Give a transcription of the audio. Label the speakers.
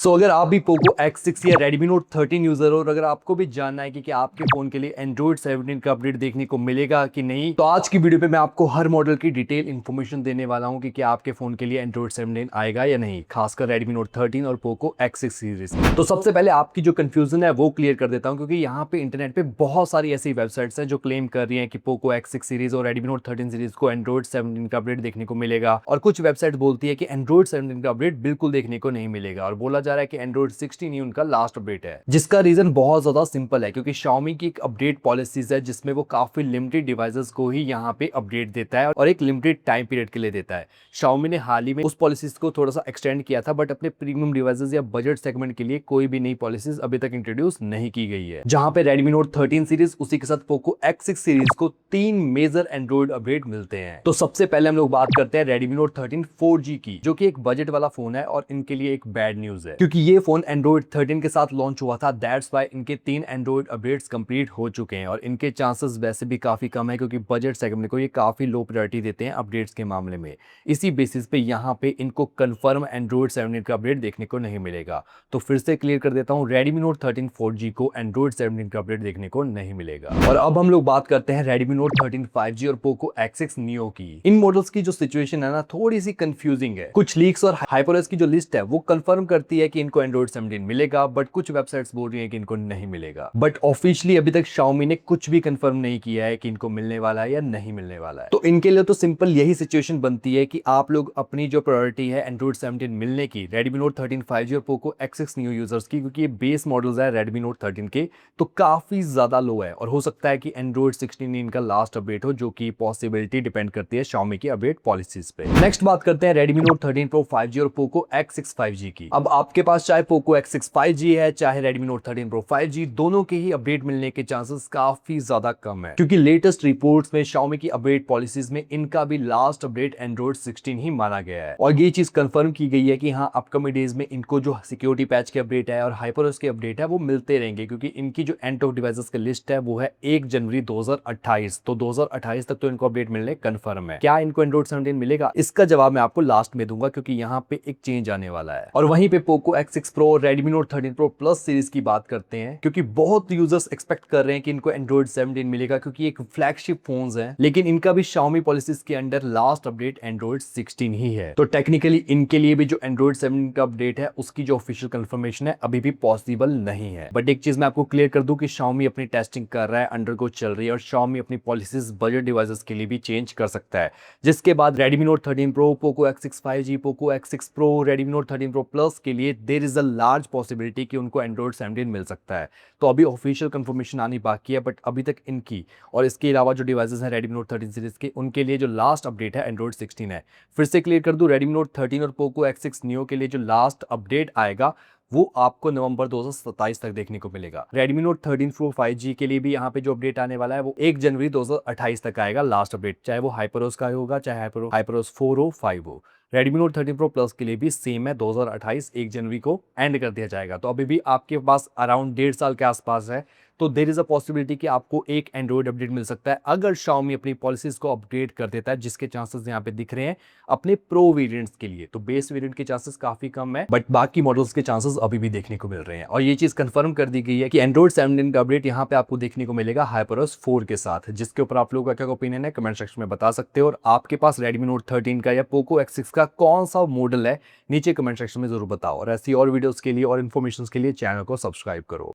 Speaker 1: अगर आप भी पोको X6 या Redmi Note 13 यूजर हो और अगर आपको भी जानना है कि आपके फोन के लिए Android 17 का अपडेट देखने को मिलेगा कि नहीं, तो आज की वीडियो पे मैं आपको हर मॉडल की डिटेल इन्फॉर्मेशन देने वाला हूं कि क्या आपके फोन के लिए Android 17 आएगा या नहीं, खासकर Redmi Note 13 और पोको X6 सीरीज। तो सबसे पहले आपकी जो कंफ्यूजन है वो क्लियर कर देता हूं, क्योंकि यहाँ पे इंटरनेट पे बहुत सारी ऐसी वेबसाइट्स हैं जो क्लेम कर रही हैं कि पोको X6 सीरीज और Redmi Note 13 सीरीज को Android 17 का अपडेट देखने को मिलेगा, और कुछ वेबसाइट बोलती है कि Android 17 का अपडेट बिल्कुल देखने को नहीं मिलेगा, और बोला जा रहा है कि Android 16 ही उनका लास्ट अपडेट है। जिसका रीजन बहुत ज्यादा सिंपल है, क्योंकि Xiaomi की एक अपडेट पॉलिसीज है जिसमें वो काफी लिमिटेड डिवाइसेस को ही यहाँ पे अपडेट देता है और एक लिमिटेड टाइम पीरियड के लिए देता है। Xiaomi ने हाल ही में उस पॉलिसीज को थोड़ा सा एक्सटेंड किया था, बट अपने प्रीमियम डिवाइसेस या बजट सेगमेंट के लिए कोई भी नई पॉलिसीज अभी तक इंट्रोड्यूस नहीं की गई है। जहां पे Redmi Note 13 सीरीज उसी के साथ पोको X6 सीरीज को 3 मेजर एंड्रॉइड अपडेट मिलते हैं। तो सबसे पहले हम लोग बात करते हैं Redmi Note 13 4G की, जो कि एक बजट वाला फोन है और इनके लिए एक बैड न्यूज है, क्योंकि ये फोन Android 13 के साथ लॉन्च हुआ था। दैट्स वाई इनके 3 एंड्रॉइड अपडेट्स कंप्लीट हो चुके हैं, और इनके चांसेस वैसे भी काफी कम है, क्योंकि बजट सेगमेंट को ये काफी लो प्रायोरिटी देते हैं अपडेट्स के मामले में। इसी बेसिस पे यहाँ पे इनको कंफर्म Android 17 का अपडेट देखने को नहीं मिलेगा। तो फिर से क्लियर कर देता हूँ, Redmi Note 13 4G को Android 17 का अपडेट देखने को नहीं मिलेगा। और अब हम लोग बात करते हैं Redmi Note 13 5G और पोको X6 Neo की। इन मॉडल्स की जो सिचुएशन है ना, थोड़ी सी कंफ्यूजिंग है। कुछ लीक्स और हाइपरएस की जो लिस्ट है वो कंफर्म करती है कि इनको Android 17 मिलेगा, बट कुछ वेबसाइट्स बोल रही हैं कि इनको नहीं मिलेगा। बट ऑफिशियली अभी तक Xiaomi ने कुछ भी कंफर्म नहीं किया है कि इनको मिलने वाला है या नहीं मिलने वाला है। तो इनके लिए तो सिंपल यही सिचुएशन बनती है कि आप लोग अपनी जो प्रायोरिटी है Android 17 मिलने की, Redmi Note 13 5G और पोको X6 Neo यूजर्स की, क्योंकि ये बेस मॉडल्स है Redmi Note 13 के, तो काफी ज्यादा लो है, और हो सकता है कि Android 16 इनका लास्ट अपडेट हो, जो कि पॉसिबिलिटी डिपेंड करती है Xiaomi की अपडेट पॉलिसीज पे। नेक्स्ट बात करते हैं Redmi Note 13 Pro 5G और पोको X6 5G की। अब आपके पास चाहे पोको X6 5G है चाहे Redmi Note 13 Pro 5G, दोनों के ही अपडेट मिलने के चांसेस काफी ज्यादा कम है, क्योंकि लेटेस्ट रिपोर्ट्स में Xiaomi की अपडेट पॉलिसीज में इनका भी लास्ट अपडेट Android 16 ही माना गया है। और ये चीज कंफर्म की गई है कि हाँ, अपकमिंग डेज में इनको जो सिक्योरिटी पैच के अपडेट है और हाइपरओएस के अपडेट है वो मिलते रहेंगे, क्योंकि इनकी जो एंड ऑफ डिवाइसेस की लिस्ट है वो है 1 जनवरी 2028। तो 2028 तक तो इनको अपडेट मिलने कंफर्म है। क्या इनको Android 17 मिलेगा, इसका जवाब मैं आपको लास्ट में दूंगा, क्योंकि यहाँ पे एक चेंज आने वाला है। और वहीं पे पोको X6 Pro और Redmi Note 13 Pro Plus series की बात करते हैं, क्योंकि बहुत यूजर्स एक्सपेक्ट कर रहे हैं कि इनको Android 17 मिलेगा, क्योंकि एक फ्लैगशिप फोन्स है, लेकिन इनका भी Xiaomi पॉलिसीज के अंडर लास्ट अपडेट Android 16 ही है। तो टेक्निकली इनके लिए भी जो Android 17 का अपडेट है उसकी जो ऑफिशियल कंफर्मेशन है अभी भी पॉसिबल नहीं है। बट एक चीज मैं आपको क्लियर कर दूं कि Xiaomi अपनी टेस्टिंग कर रहा है, अंडरगो चल रही है, और Xiaomi अपनी पॉलिसीज बजट डिवाइसेस के लिए भी चेंज कर सकता है, जिसके बाद Redmi Note 13 Pro, Poco X6 5G, Poco X6 Pro, Redmi Note 13 Pro Plus के लिए there is a large possibility कि उनको Android 17 मिल सकता है। तो अभी ऑफिशियल कंफर्मेशन आनी बाकी है, बट अभी तक इनकी और इसके अलावा जो डिवाइसेस हैं Redmi Note 13 सीरीज के, उनके लिए जो लास्ट अपडेट है Android 16 है। फिर से क्लियर कर दूं, Redmi Note 13 और पोको X6 Neo के लिए जो लास्ट अपडेट आएगा वो आपको नवंबर 2027 तक देखने को मिलेगा। Redmi Note 13 Pro 5G के लिए भी यहाँ पे जो अपडेट आने वाला है वो 1 जनवरी 2028 तक आएगा लास्ट अपडेट, चाहे वो हाइपरओएस का होगा चाहे हाइपरओएस 4 हो 5 हो। Redmi Note 13 Pro Plus के लिए भी सेम है, 2028 1 जनवरी को एंड कर दिया जाएगा। तो अभी भी आपके पास अराउंड 1.5 साल के आसपास है, तो देर इज अ पॉसिबिलिटी कि आपको एक एंड्रॉइड अपडेट मिल सकता है अगर Xiaomi अपनी पॉलिसीज को अपडेट कर देता है, जिसके चांसेस यहाँ पे दिख रहे हैं अपने प्रो वेरिएंट्स के लिए। तो बेस वेरिएंट के चांसेस काफी कम है, बट बाकी मॉडल्स के चांसेस अभी भी देखने को मिल रहे हैं। और ये चीज कंफर्म कर दी गई है कि Android 17 का अपडेट यहाँ पे आपको देखने को मिलेगा HyperOS 4 के साथ, जिसके ऊपर आप लोगों का क्या ओपिनियन है कमेंट सेक्शन में बता सकते हो। और आपके पास Redmi Note 13 का या पोको X6 का कौन सा मॉडल है, नीचे कमेंट सेक्शन में जरूर बताओ। और ऐसी और वीडियोस के लिए और इन्फॉर्मेशन के लिए चैनल को सब्सक्राइब करो।